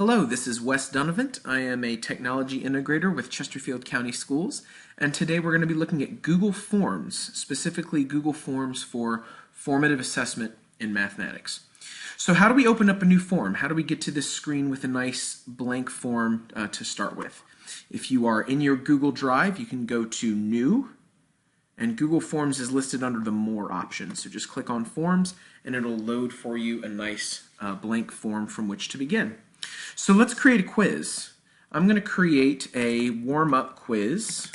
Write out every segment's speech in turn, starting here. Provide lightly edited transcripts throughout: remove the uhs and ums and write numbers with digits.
Hello, this is Wes Dunavant. I am a technology integrator with Chesterfield County Schools, and today we're going to be looking at Google Forms, specifically Google Forms for formative assessment in mathematics. So how do we open up a new form? How do we get to this screen with a nice blank form to start with? If you are in your Google Drive, you can go to New, and Google Forms is listed under the More option. So just click on Forms, and it'll load for you a nice blank form from which to begin. So let's create a quiz. I'm going to create a warm-up quiz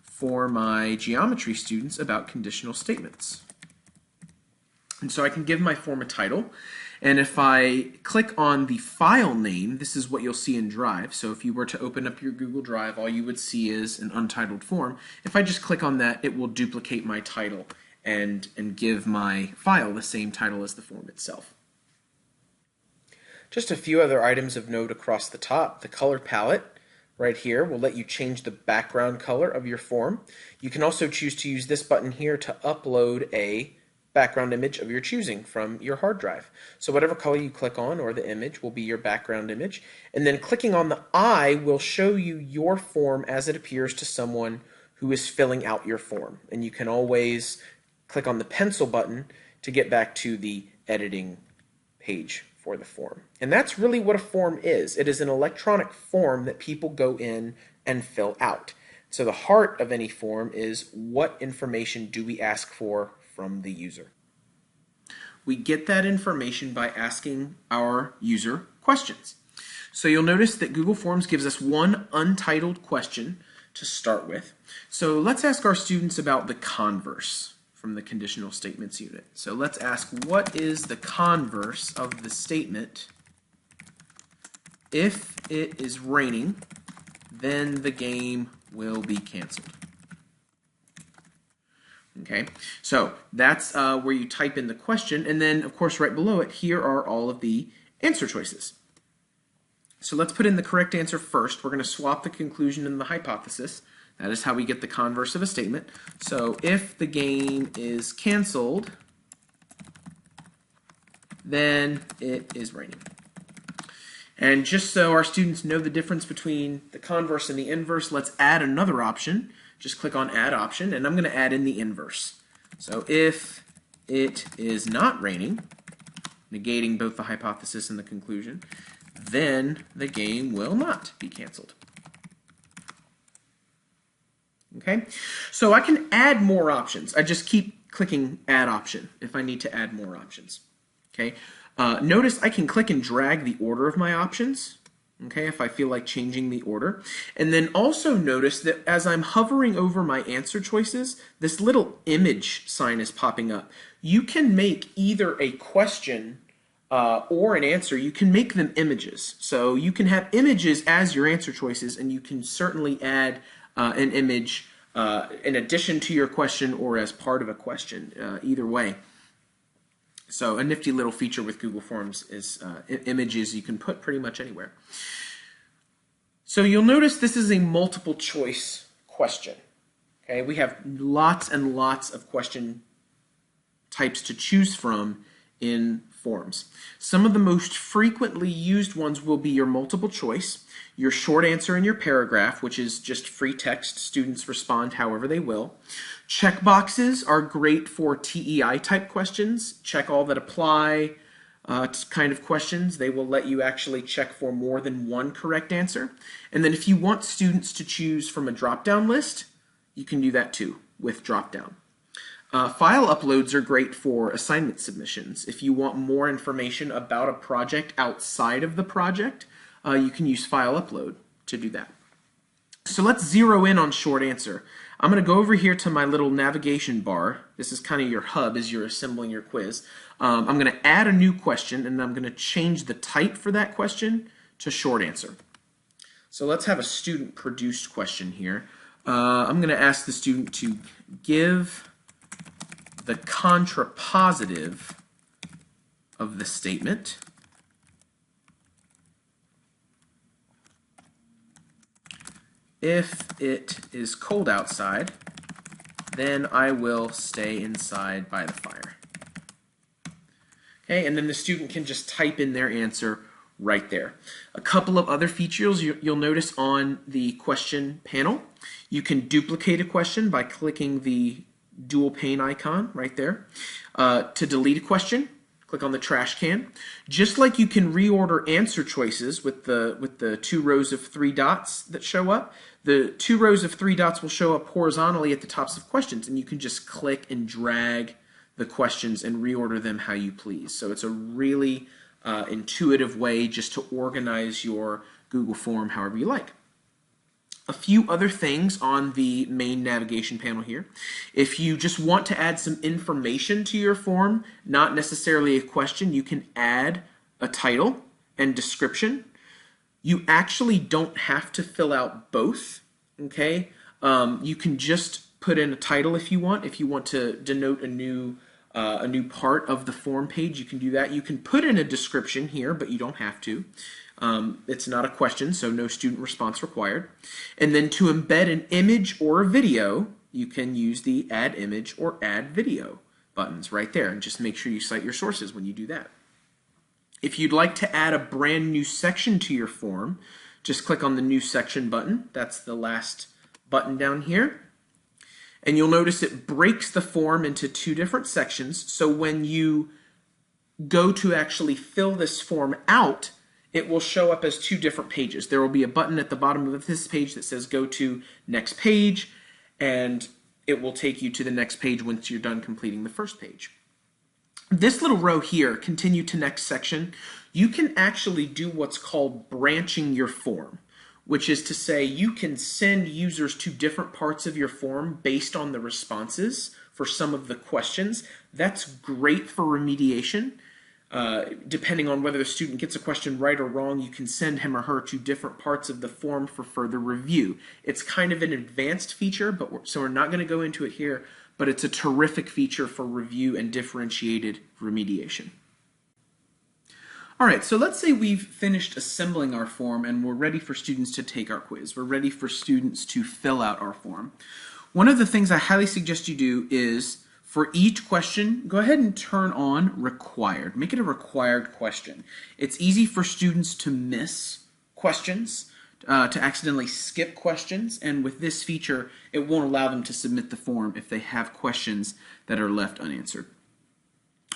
for my geometry students about conditional statements. And so I can give my form a title, and if I click on the file name, this is what you'll see in Drive. So if you were to open up your Google Drive, all you would see is an untitled form. If I just click on that, it will duplicate my title and give my file the same title as the form itself. Just a few other items of note across the top. The color palette right here will let you change the background color of your form. You can also choose to use this button here to upload a background image of your choosing from your hard drive. So whatever color you click on or the image will be your background image. And then clicking on the eye will show you your form as it appears to someone who is filling out your form. And you can always click on the pencil button to get back to the editing page for the form. And that's really what a form is. It is an electronic form that people go in and fill out. So the heart of any form is what information do we ask for from the user. We get that information by asking our user questions. So you'll notice that Google Forms gives us one untitled question to start with. So let's ask our students about the converse from the conditional statements unit. So let's ask, what is the converse of the statement, if it is raining, then the game will be canceled? Okay, so that's where you type in the question, and then of course right below it, here are all of the answer choices. So let's put in the correct answer first. We're going to swap the conclusion and the hypothesis. That is how we get the converse of a statement. So if the game is canceled, then it is raining. And just so our students know the difference between the converse and the inverse, let's add another option. Just click on Add Option, and I'm going to add in the inverse. So if it is not raining, negating both the hypothesis and the conclusion, then the game will not be canceled. Okay, so I can add more options. I just keep clicking Add Option if I need to add more options. Okay, notice I can click and drag the order of my options. Okay, if I feel like changing the order. And then also notice that as I'm hovering over my answer choices, this little image sign is popping up. You can make either a question or an answer. You can make them images. So you can have images as your answer choices, and you can certainly add an image in addition to your question or as part of a question, either way. So a nifty little feature with Google Forms is images you can put pretty much anywhere. So you'll notice this is a multiple choice question. Okay, we have lots and lots of question types to choose from in Forms. Some of the most frequently used ones will be your multiple choice, your short answer in your paragraph, which is just free text. Students respond however they will. Checkboxes are great for TEI type questions, check all that apply kind of questions. They will let you actually check for more than one correct answer. And then if you want students to choose from a drop-down list, you can do that too with drop-down. File uploads are great for assignment submissions. If you want more information about a project outside of the project, you can use file upload to do that. So let's zero in on short answer. I'm going to go over here to my little navigation bar. This is kind of your hub as you're assembling your quiz. I'm going to add a new question, and I'm going to change the type for that question to short answer. So let's have a student produced question here. I'm going to ask the student to give the contrapositive of the statement. If it is cold outside, then I will stay inside by the fire. Okay, and then the student can just type in their answer right there. A couple of other features you'll notice on the question panel. You can duplicate a question by clicking the dual pane icon right there. To delete a question, click on the trash can. Just like you can reorder answer choices with the 2 rows of 3 dots that show up, the 2 rows of 3 dots will show up horizontally at the tops of questions, and you can just click and drag the questions and reorder them how you please. So it's a really intuitive way just to organize your Google form however you like. A few other things on the main navigation panel here. If you just want to add some information to your form, not necessarily a question, you can add a title and description. You actually don't have to fill out both, okay? You can just put in a title if you want. If you want to denote a new part of the form page, you can do that. You can put in a description here, but you don't have to. It's not a question, so no student response required. And then to embed an image or a video, you can use the Add Image or Add Video buttons right there, and just make sure you cite your sources when you do that. If you'd like to add a brand new section to your form, just click on the New Section button. That's the last button down here. And you'll notice it breaks the form into 2 different sections, so when you go to actually fill this form out, it will show up as 2 different pages. There will be a button at the bottom of this page that says go to next page, and it will take you to the next page once you're done completing the first page. This little row here, continue to next section, you can actually do what's called branching your form, which is to say you can send users to different parts of your form based on the responses for some of the questions. That's great for remediation. Depending on whether the student gets a question right or wrong, you can send him or her to different parts of the form for further review. It's kind of an advanced feature, so we're not going to go into it here, but it's a terrific feature for review and differentiated remediation. All right, so let's say we've finished assembling our form and we're ready for students to take our quiz. We're ready for students to fill out our form. One of the things I highly suggest you do is, for each question, go ahead and turn on required. Make it a required question. It's easy for students to miss questions, to accidentally skip questions, and with this feature, it won't allow them to submit the form if they have questions that are left unanswered.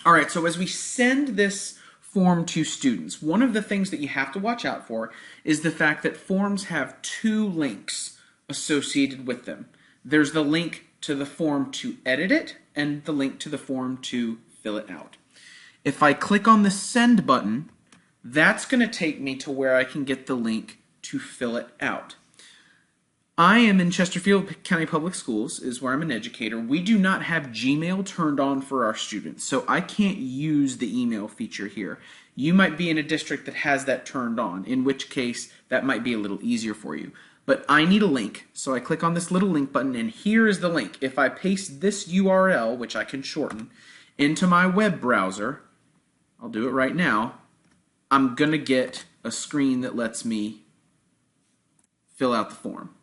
All right, so as we send this form to students, one of the things that you have to watch out for is the fact that forms have 2 links associated with them. There's the link to the form to edit it and the link to the form to fill it out. If I click on the send button, that's going to take me to where I can get the link to fill it out. I am in Chesterfield County Public Schools, is where I'm an educator. We do not have Gmail turned on for our students, so I can't use the email feature here. You might be in a district that has that turned on, in which case that might be a little easier for you. But I need a link, so I click on this little link button, and here is the link. If I paste this URL, which I can shorten, into my web browser, I'll do it right now, I'm going to get a screen that lets me fill out the form.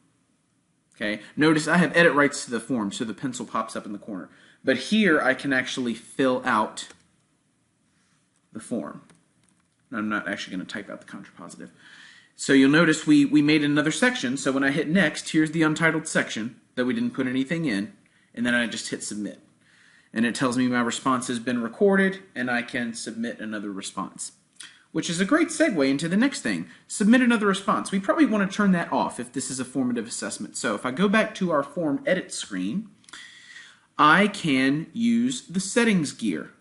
Okay, notice I have edit rights to the form, so the pencil pops up in the corner. But here I can actually fill out the form. I'm not actually going to type out the contrapositive. So you'll notice we made another section, so when I hit next, here's the untitled section that we didn't put anything in, and then I just hit submit. And it tells me my response has been recorded, and I can submit another response. Which is a great segue into the next thing. Submit another response. We probably want to turn that off if this is a formative assessment. So if I go back to our form edit screen, I can use the settings gear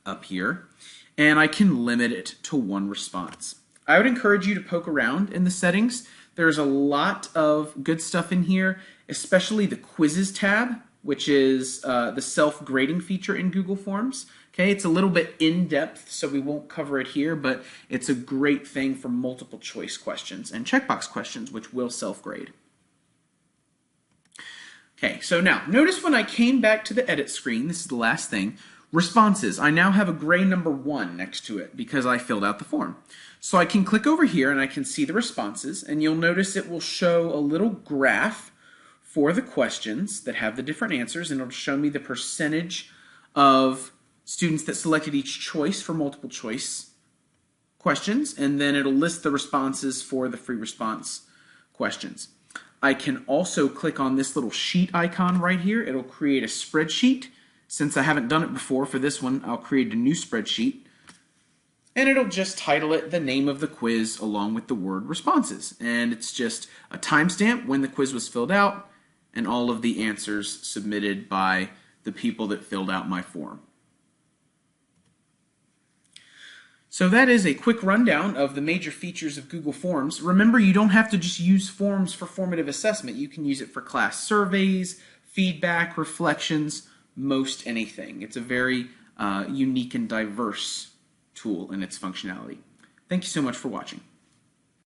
up here, and I can limit it to 1 response. I would encourage you to poke around in the settings. There's a lot of good stuff in here, especially the quizzes tab, which is the self-grading feature in Google Forms. Okay, it's a little bit in-depth, so we won't cover it here, but it's a great thing for multiple choice questions and checkbox questions, which will self-grade. Okay, so now, notice when I came back to the edit screen, this is the last thing, responses. I now have a gray number 1 next to it because I filled out the form. So I can click over here and I can see the responses, and you'll notice it will show a little graph for the questions that have the different answers, and it'll show me the percentage of students that selected each choice for multiple choice questions, and then it'll list the responses for the free response questions. I can also click on this little sheet icon right here. It'll create a spreadsheet. Since I haven't done it before, for this one, I'll create a new spreadsheet. And it'll just title it the name of the quiz along with the word responses. And it's just a timestamp when the quiz was filled out and all of the answers submitted by the people that filled out my form. So that is a quick rundown of the major features of Google Forms. Remember, you don't have to just use Forms for formative assessment. You can use it for class surveys, feedback, reflections, most anything. It's a very unique and diverse tool in its functionality. Thank you so much for watching.